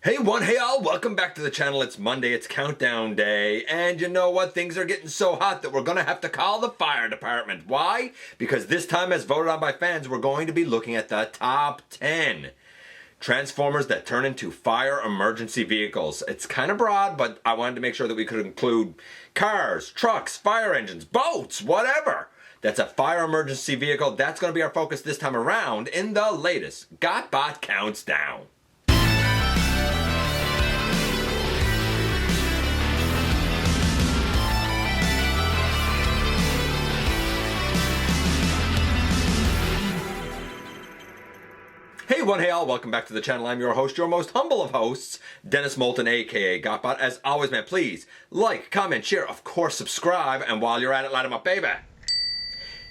Hey all, welcome back to the channel. It's Monday, it's countdown day, and you know what? Things are getting so hot that we're gonna have to call the fire department. Why? Because this time, as voted on by fans, we're going to be looking at the top 10 Transformers that turn into fire emergency vehicles. It's kind of broad, but I wanted to make sure that we could include cars, trucks, fire engines, boats, whatever. That's a fire emergency vehicle. That's going to be our focus this time around in the latest GotBot Counts Down. Hey all, welcome back to the channel. I'm your host, your most humble of hosts, Dennis Moulton, aka GotBot. As always, man, please like, comment, share, of course, subscribe, and while you're at it, light 'em up, baby.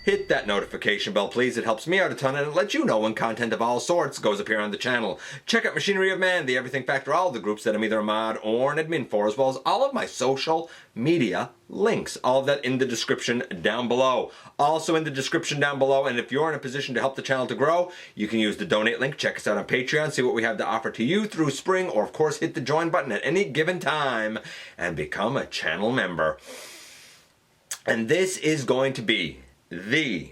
Hit that notification bell, please. It helps me out a ton, and it lets you know when content of all sorts goes up here on the channel. Check out Machinery of Man, The Everything Factor, all of the groups that I'm either a mod or an admin for, as well as all of my social media links. All of that in the description down below. Also in the description down below, and if you're in a position to help the channel to grow, you can use the donate link. Check us out on Patreon, see what we have to offer to you through spring, or of course hit the join button at any given time and become a channel member. And this is going to be the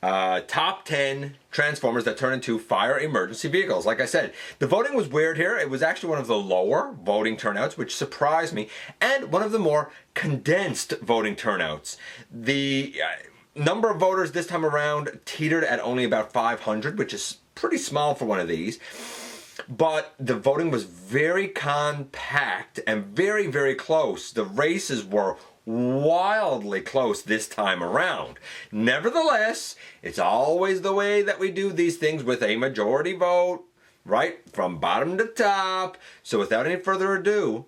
top 10 Transformers that turn into fire emergency vehicles. Like I said, the voting was weird here. It was actually one of the lower voting turnouts, which surprised me, and one of the more condensed voting turnouts. The number of voters this time around teetered at only about 500, which is pretty small for one of these. But the voting was very compact and very, very close. The races were wildly close this time around. Nevertheless, it's always the way that we do these things with a majority vote, right? From bottom to top. So without any further ado,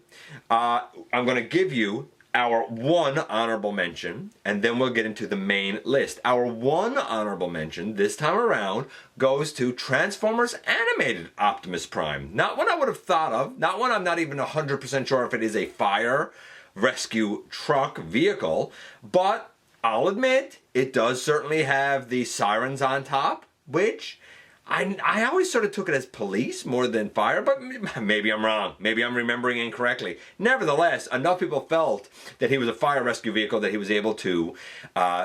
I'm going to give you our one honorable mention, and then we'll get into the main list. Our one honorable mention this time around goes to Transformers Animated Optimus Prime. Not one I would have thought of, not one I'm not even 100% sure if it is a fire rescue truck vehicle, but I'll admit it does certainly have the sirens on top, which I always sort of took it as police more than fire, but maybe I'm wrong. Maybe I'm remembering incorrectly. Nevertheless, enough people felt that he was a fire rescue vehicle that he was able to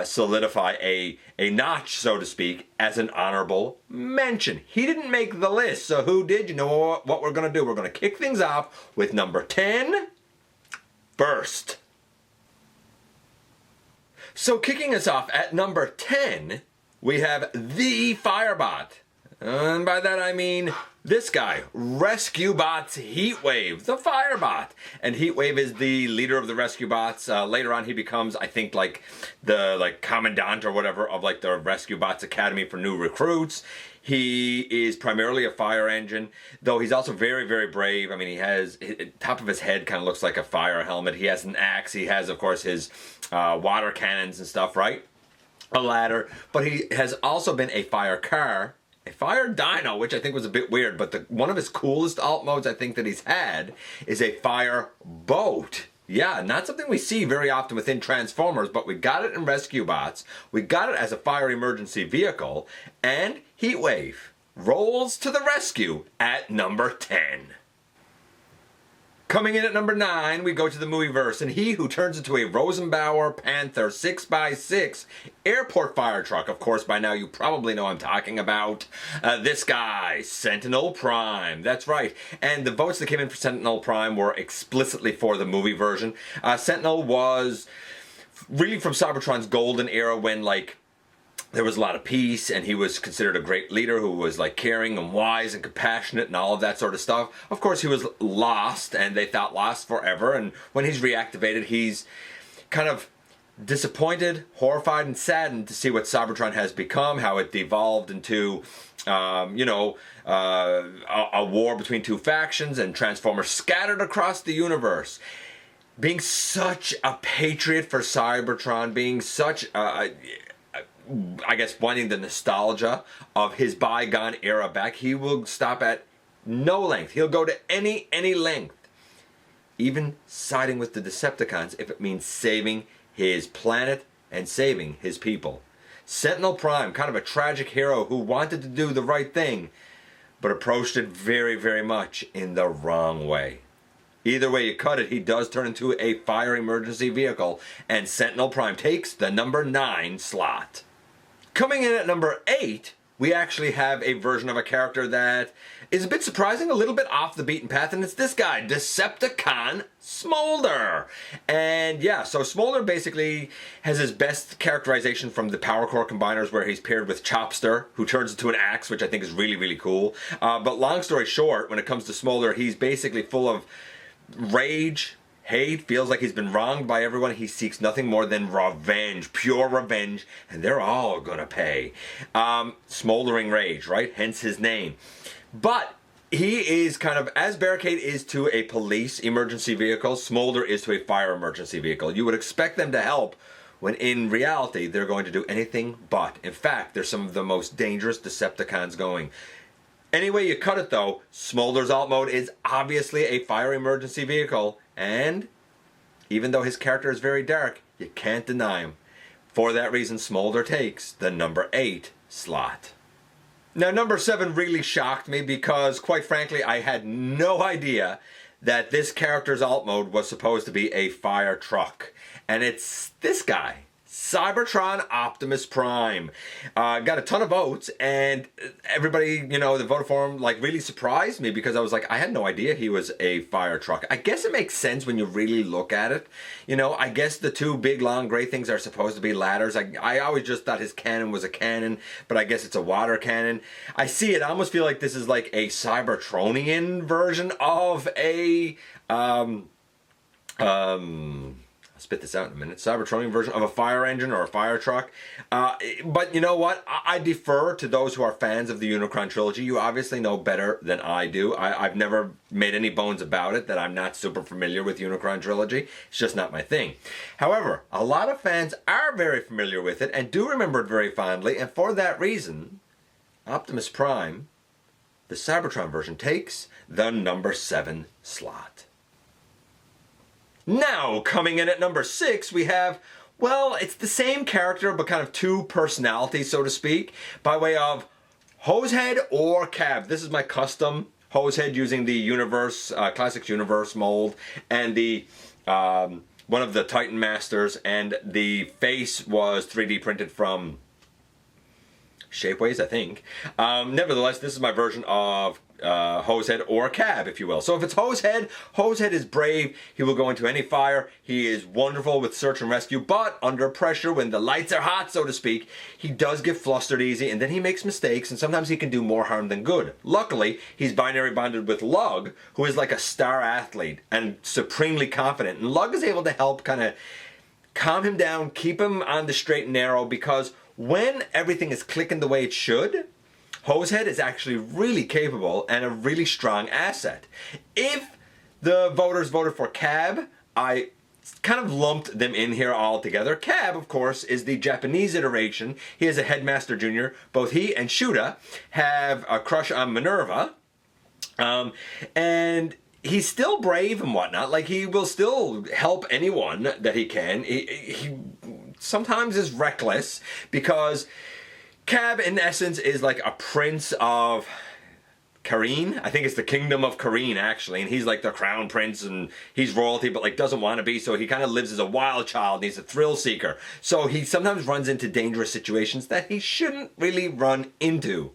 solidify a notch, so to speak, as an honorable mention. He didn't make the list, so who did? You know what we're going to do? We're going to kick things off with number 10, Burst. So kicking us off at number 10, we have the Firebot. And by that I mean this guy, Rescue Bots Heatwave, the Firebot. And Heatwave is the leader of the Rescue Bots. Later on he becomes, I think, like the commandant or whatever of like the Rescue Bots Academy for new recruits. He is primarily a fire engine, though he's also very, very brave. I mean, he has, top of his head kind of looks like a fire helmet. He has an axe. He has, of course, his water cannons and stuff, right? A ladder. But he has also been a fire car, a fire dino, which I think was a bit weird. But one of his coolest alt modes I think that he's had is a fire boat. Yeah, not something we see very often within Transformers, but we got it in Rescue Bots. We got it as a fire emergency vehicle, and Heatwave rolls to the rescue at number 10. Coming in at number 9, we go to the Movieverse, and he who turns into a Rosenbauer Panther 6x6 airport fire truck. Of course, by now you probably know I'm talking about this guy, Sentinel Prime. That's right. And the votes that came in for Sentinel Prime were explicitly for the movie version. Sentinel was really from Cybertron's golden era when, like, there was a lot of peace, and he was considered a great leader who was like caring and wise and compassionate and all of that sort of stuff. Of course, he was lost, and they thought lost forever. And when he's reactivated, he's kind of disappointed, horrified, and saddened to see what Cybertron has become, how it devolved into, a war between two factions and Transformers scattered across the universe. Being such a patriot for Cybertron, being such I guess wanting the nostalgia of his bygone era back, he will stop at no length. He'll go to any length, even siding with the Decepticons if it means saving his planet and saving his people. Sentinel Prime, kind of a tragic hero who wanted to do the right thing, but approached it very, very much in the wrong way. Either way you cut it, he does turn into a fire emergency vehicle, and Sentinel Prime takes the number 9 slot. Coming in at number 8, we actually have a version of a character that is a bit surprising, a little bit off the beaten path, and it's this guy, Decepticon Smolder. And yeah, so Smolder basically has his best characterization from the Power Core Combiners, where he's paired with Chopster, who turns into an axe, which I think is really, really cool. But long story short, when it comes to Smolder, he's basically full of rage, hate, feels like he's been wronged by everyone. He seeks nothing more than revenge, pure revenge, and they're all gonna pay. Smoldering rage, right? Hence his name. But he is kind of, as Barricade is to a police emergency vehicle, Smolder is to a fire emergency vehicle. You would expect them to help, when in reality, they're going to do anything but. In fact, they're some of the most dangerous Decepticons going. Anyway you cut it though, Smolder's alt mode is obviously a fire emergency vehicle, and even though his character is very dark, you can't deny him. For that reason, Smolder takes the number 8 slot. Now number 7 really shocked me because, quite frankly, I had no idea that this character's alt mode was supposed to be a fire truck. And it's this guy, Cybertron Optimus Prime. Got a ton of votes, and everybody, you know, that voted for him, like, really surprised me, because I was like, I had no idea he was a fire truck. I guess it makes sense when you really look at it. You know, I guess the two big long gray things are supposed to be ladders. I always just thought his cannon was a cannon, but I guess it's a water cannon. I see it, I almost feel like this is like a Cybertronian version of a I'll spit this out in a minute. Cybertronian version of a fire engine or a fire truck. But you know what? I defer to those who are fans of the Unicron trilogy. You obviously know better than I do. I've never made any bones about it that I'm not super familiar with Unicron trilogy. It's just not my thing. However, a lot of fans are very familiar with it and do remember it very fondly. And for that reason, Optimus Prime, the Cybertron version, takes the number 7 slot. Now, coming in at number 6, we have, well, it's the same character, but kind of two personalities, so to speak, by way of Hosehead or Cab. This is my custom Hosehead using the Universe, Classics Universe mold, and the one of the Titan Masters, and the face was 3D printed from Shapeways, I think. Nevertheless, this is my version of Hosehead or Cab, if you will. So if it's Hosehead, Hosehead is brave. He will go into any fire. He is wonderful with search and rescue, but under pressure, when the lights are hot, so to speak, he does get flustered easy, and then he makes mistakes, and sometimes he can do more harm than good. Luckily, he's binary bonded with Lug, who is like a star athlete and supremely confident, and Lug is able to help kind of calm him down, keep him on the straight and narrow, because when everything is clicking the way it should, Hosehead is actually really capable and a really strong asset. If the voters voted for Cab, I kind of lumped them in here all together. Cab, of course, is the Japanese iteration. He is a Headmaster Jr. Both he and Shuda have a crush on Minerva. And he's still brave and whatnot. Like, he will still help anyone that he can. He sometimes is reckless, because Cab, in essence, is like a prince of Kareen. I think it's the kingdom of Kareen, actually, and he's like the crown prince, and he's royalty, but like doesn't want to be, so he kind of lives as a wild child, and he's a thrill seeker. So he sometimes runs into dangerous situations that he shouldn't really run into.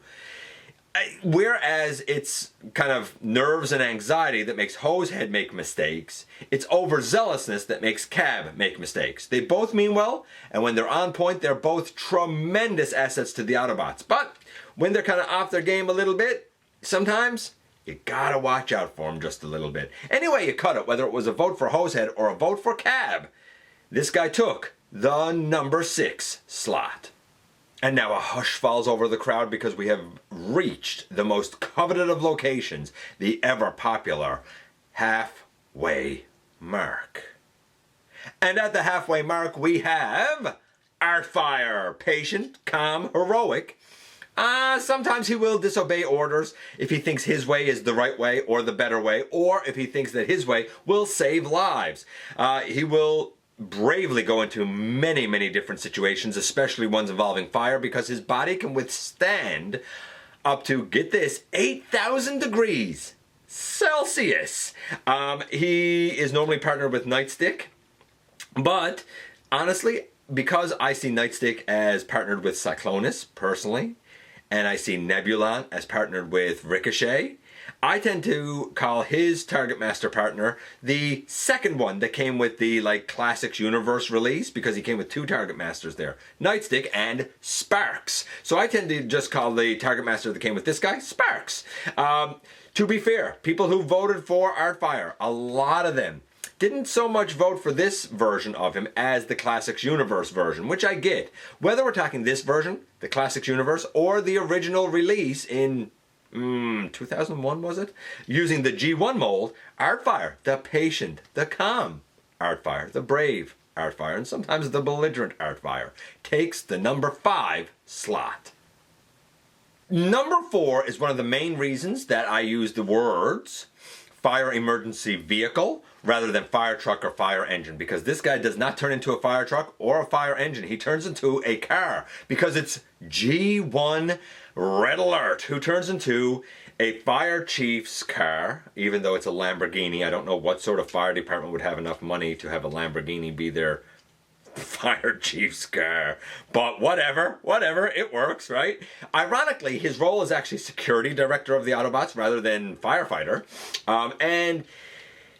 Whereas it's kind of nerves and anxiety that makes Hosehead make mistakes, it's overzealousness that makes Cab make mistakes. They both mean well, and when they're on point, they're both tremendous assets to the Autobots. But when they're kind of off their game a little bit, sometimes you gotta watch out for them just a little bit. Anyway you cut it, whether it was a vote for Hosehead or a vote for Cab, this guy took the number 6 slot. And now a hush falls over the crowd, because we have reached the most coveted of locations, the ever-popular halfway mark. And at the halfway mark, we have Artfire, patient, calm, heroic. Sometimes he will disobey orders if he thinks his way is the right way or the better way, or if he thinks that his way will save lives. He will bravely go into many different situations, especially ones involving fire, because his body can withstand up to, get this, 8,000 degrees Celsius. He is normally partnered with Nightstick, but honestly, because I see Nightstick as partnered with Cyclonus personally, and I see Nebulon as partnered with Ricochet, I tend to call his Target Master partner the second one that came with the Classics Universe release, because he came with two Target Masters there, Nightstick and Sparks. So I tend to just call the Target Master that came with this guy Sparks. To be fair, people who voted for Artfire, a lot of them didn't so much vote for this version of him as the Classics Universe version, which I get. Whether we're talking this version, the Classics Universe, or the original release in 2001, was it? Using the G1 mold, Artfire, the patient, the calm Artfire, the brave Artfire, and sometimes the belligerent Artfire, takes the number 5 slot. Number 4 is one of the main reasons that I use the words fire emergency vehicle rather than fire truck or fire engine, because this guy does not turn into a fire truck or a fire engine. He turns into a car, because it's G1 Red Alert, who turns into a fire chief's car, even though it's a Lamborghini. I don't know what sort of fire department would have enough money to have a Lamborghini be their fire chief's car, but whatever, it works, right? Ironically, his role is actually security director of the Autobots rather than firefighter, and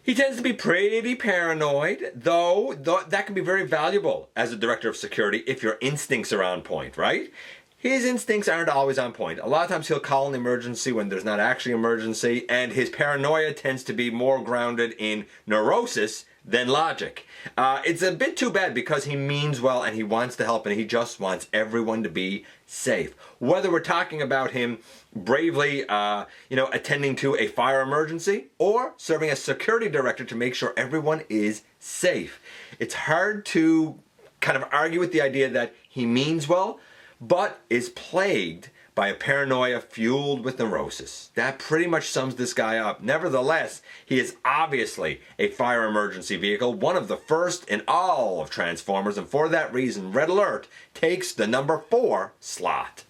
he tends to be pretty paranoid, though that can be very valuable as a director of security if your instincts are on point, right? His instincts aren't always on point. A lot of times he'll call an emergency when there's not actually an emergency, and his paranoia tends to be more grounded in neurosis than logic. It's a bit too bad, because he means well and he wants to help and he just wants everyone to be safe. Whether we're talking about him bravely, attending to a fire emergency or serving as security director to make sure everyone is safe. It's hard to kind of argue with the idea that he means well, but is plagued by a paranoia fueled with neurosis. That pretty much sums this guy up. Nevertheless, he is obviously a fire emergency vehicle, one of the first in all of Transformers, and for that reason, Red Alert takes the number 4 slot.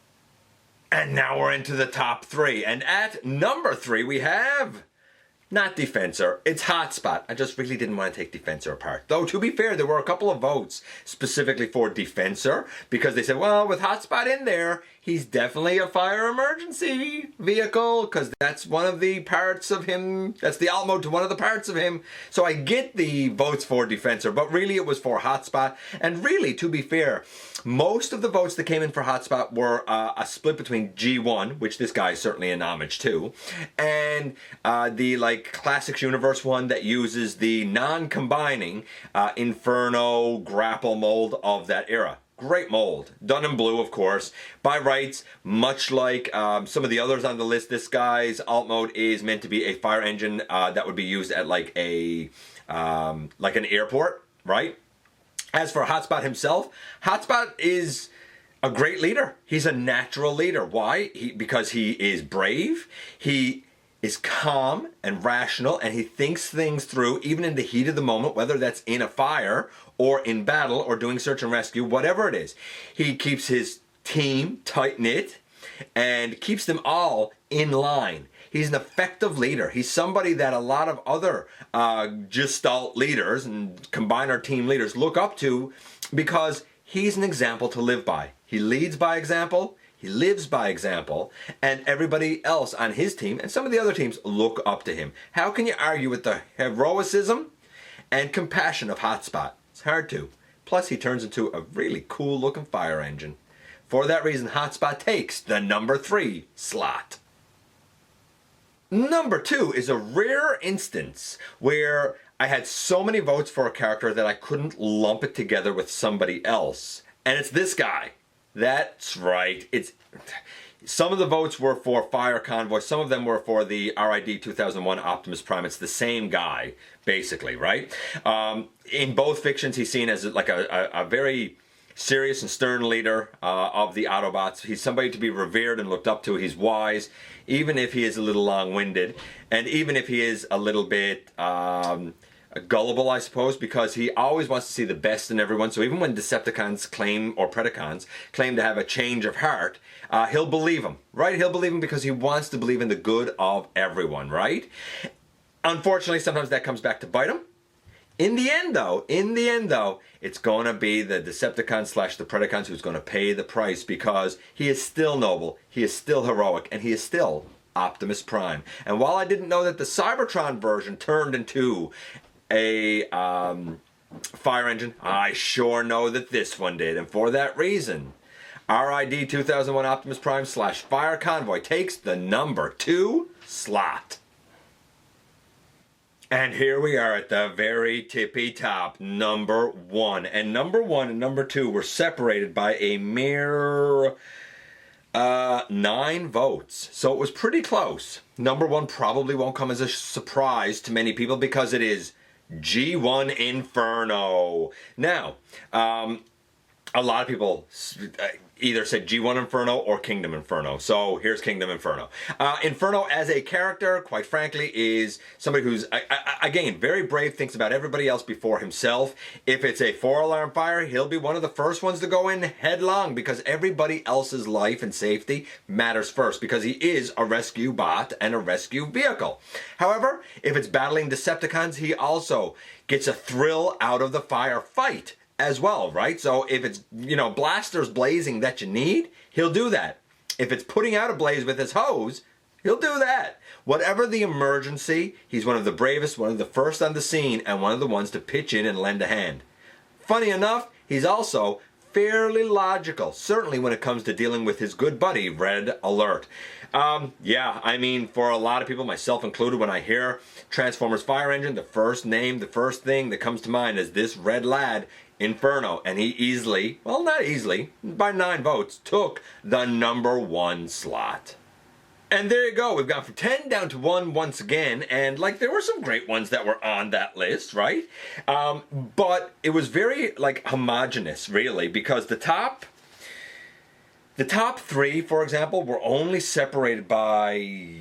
And now we're into the top 3, and at number 3 we have not Defensor, it's Hotspot. I just really didn't want to take Defensor apart. Though, to be fair, there were a couple of votes specifically for Defensor, because they said, well, with Hotspot in there, he's definitely a fire emergency vehicle, because that's one of the parts of him, that's the alt mode to one of the parts of him. So I get the votes for Defensor, but really it was for Hotspot. And really, to be fair, most of the votes that came in for Hotspot were a split between G1, which this guy is certainly an homage to, and the Classics Universe one that uses the non-combining Inferno grapple mold of that era. Great mold. Done in blue, of course. By rights, much like some of the others on the list, this guy's alt mode is meant to be a fire engine that would be used at like an airport, right? As for Hotspot himself, Hotspot is a great leader. He's a natural leader. Why? Because he is brave. He is calm and rational, and he thinks things through even in the heat of the moment, whether that's in a fire or in battle or doing search and rescue, whatever it is. He keeps his team tight-knit and keeps them all in line. He's an effective leader. He's somebody that a lot of other Gestalt leaders and combiner team leaders look up to, because he's an example to live by. He leads by example. He lives by example, and everybody else on his team and some of the other teams look up to him. How can you argue with the heroicism and compassion of Hotspot? It's hard to. Plus, he turns into a really cool looking fire engine. For that reason, Hotspot takes the number 3 slot. Number 2 is a rare instance where I had so many votes for a character that I couldn't lump it together with somebody else. And it's this guy. That's right. Some of the votes were for Fire Convoy. Some of them were for the RID 2001 Optimus Prime. It's the same guy, basically, right? In both fictions, he's seen as like a very serious and stern leader of the Autobots. He's somebody to be revered and looked up to. He's wise, even if he is a little long-winded, and even if he is a little bit gullible, I suppose, because he always wants to see the best in everyone. So even when Decepticons claim, or Predacons claim to have a change of heart, he'll believe them, right? He'll believe them because he wants to believe in the good of everyone, right? Unfortunately, sometimes that comes back to bite him. In the end, though, it's going to be the Decepticons / the Predacons who's going to pay the price, because he is still noble, he is still heroic, and he is still Optimus Prime. And while I didn't know that the Cybertron version turned into a fire engine, I sure know that this one did. And for that reason, RID 2001 Optimus Prime / Fire Convoy takes the number 2 slot. And here we are at the very tippy top, number 1. And number 1 and number 2 were separated by a mere 9 votes. So it was pretty close. Number 1 probably won't come as a surprise to many people because it is G1 Inferno. Now, a lot of people either said G1 Inferno or Kingdom Inferno. So here's Kingdom Inferno. Inferno as a character, quite frankly, is somebody who's, again, very brave, thinks about everybody else before himself. If it's a 4-alarm fire, he'll be one of the first ones to go in headlong, because everybody else's life and safety matters first, because he is a rescue bot and a rescue vehicle. However, if it's battling Decepticons, he also gets a thrill out of the firefight as well, right? So if it's, blasters blazing that you need, he'll do that. If it's putting out a blaze with his hose, he'll do that. Whatever the emergency, he's one of the bravest, one of the first on the scene, and one of the ones to pitch in and lend a hand. Funny enough, he's also fairly logical, certainly when it comes to dealing with his good buddy, Red Alert. Yeah, I mean, for a lot of people, myself included, when I hear Transformers Fire Engine, the first thing that comes to mind is this red lad, Inferno, and he easily, well, not easily, by 9 votes, took the number 1 slot. And there you go, we've gone from 10 down to 1 once again, and there were some great ones that were on that list, right? But it was very, homogenous, really, because the top 3, for example, were only separated by,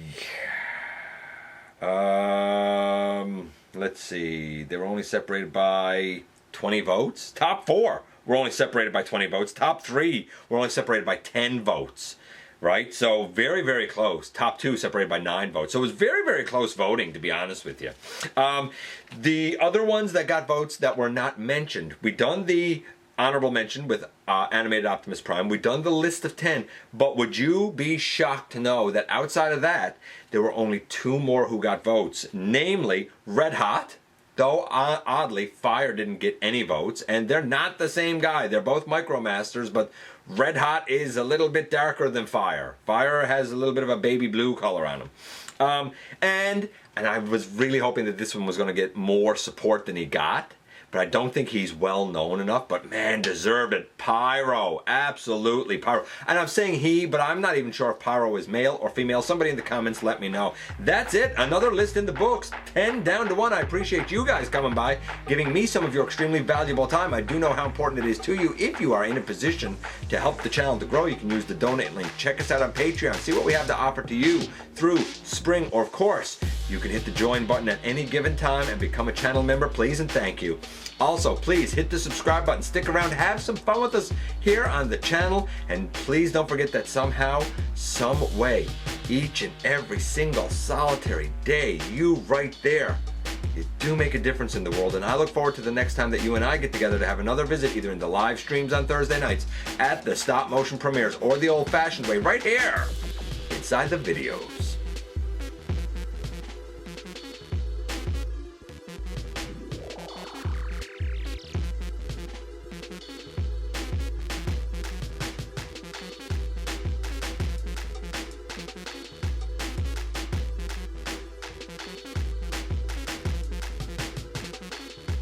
let's see, they were only separated by 20 votes. Top 4 were only separated by 20 votes. Top 3 were only separated by 10 votes. Right? So very, very close. Top 2 separated by 9 votes. So it was very, very close voting, to be honest with you. The other ones that got votes that were not mentioned, we done the honorable mention with Animated Optimus Prime. We done the list of 10. But would you be shocked to know that outside of that, there were only 2 more who got votes, namely Red Hot. Though, oddly, Fire didn't get any votes, and they're not the same guy. They're both Micromasters, but Red Hot is a little bit darker than Fire. Fire has a little bit of a baby blue color on him. And I was really hoping that this one was going to get more support than he got, but I don't think he's well known enough. But man, deserved it. Pyro, absolutely Pyro. And I'm saying he, but I'm not even sure if Pyro is male or female. Somebody in the comments let me know. That's it, another list in the books, 10 down to 1. I appreciate you guys coming by, giving me some of your extremely valuable time. I do know how important it is to you. If you are in a position to help the channel to grow, you can use the donate link. Check us out on Patreon, see what we have to offer to you through spring, or of course, you can hit the join button at any given time and become a channel member, please and thank you. Also, please hit the subscribe button, stick around, have some fun with us here on the channel, and please don't forget that somehow, some way, each and every single solitary day, you right there, you do make a difference in the world. And I look forward to the next time that you and I get together to have another visit, either in the live streams on Thursday nights, at the stop motion premieres, or the old fashioned way right here inside the video.